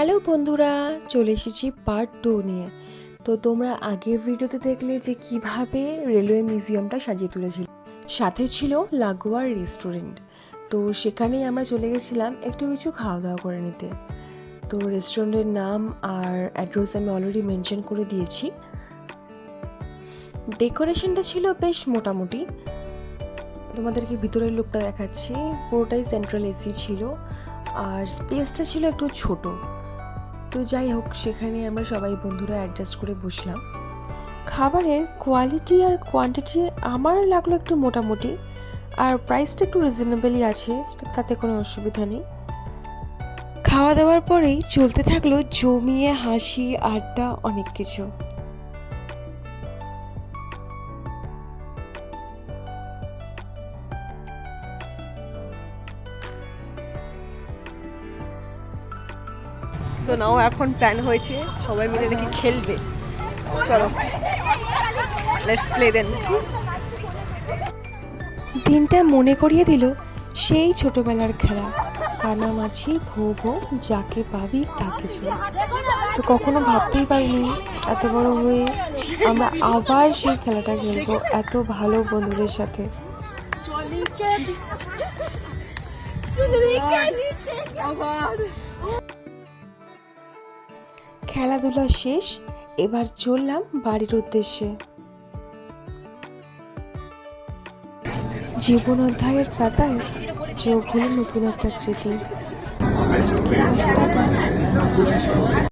Hello বন্ধুরা, চলে এসেছি পার্ট 2 নিয়ে। তো তোমরা আগের ভিডিওতে দেখলে যে কিভাবে রেলওয়ে মিউজিয়ামটা সাজিয়ে তুলেছিল, সাথে ছিল লাগোয়ার রেস্টুরেন্ট। তো সেখানেই আমরা চলে গেছিলাম একটু কিছু খাওয়া দাওয়া করে নিতে। তো রেস্টুরেন্টের নাম আর অ্যাড্রেস আমি অলরেডি মেনশন করে দিয়েছি। ডেকোরেশনটা ছিল বেশ মোটামুটি। তোমাদেরকে ভিতরের লুকটা দেখাচ্ছি। পুরোটাই সেন্ট্রাল এসি ছিল আর স্পেসটা ছিল একটু ছোট। তো যাই হোক, সেখানে আমরা সবাই বন্ধুরা অ্যাডজাস্ট করে বসলাম। খাবারের কোয়ালিটি আর কোয়ান্টিটি আমার লাগলো একটু মোটামুটি, আর প্রাইসটা একটু রিজনেবলই আছে, তাতে কোনো অসুবিধা নেই। খাওয়া দাওয়ার পরেই চলতে থাকলো জমিয়ে হাসি আড্ডা অনেক কিছু। সো নাও এখন প্ল্যান হয়েছে সবাই মিলে নাকি খেলবে। চলো, লেটস প্লে দেন। দিনটা মনে করিয়ে দিল সেই ছোটবেলার খেলা, কানামাছি ভো ভো যাকে পাবি তাকে ছোড়। তো কখনো ভাবতেই পারিনি এত বড় হয়ে আমরা আবার সেই খেলাটা খেলবো এত ভালো বন্ধুদের সাথে। খেলাধুলা শেষ, এবার চললাম বাড়ির উদ্দেশ্যে। জীবন অধ্যায়ের পাতায় যোগ হলো নতুন একটা স্মৃতি।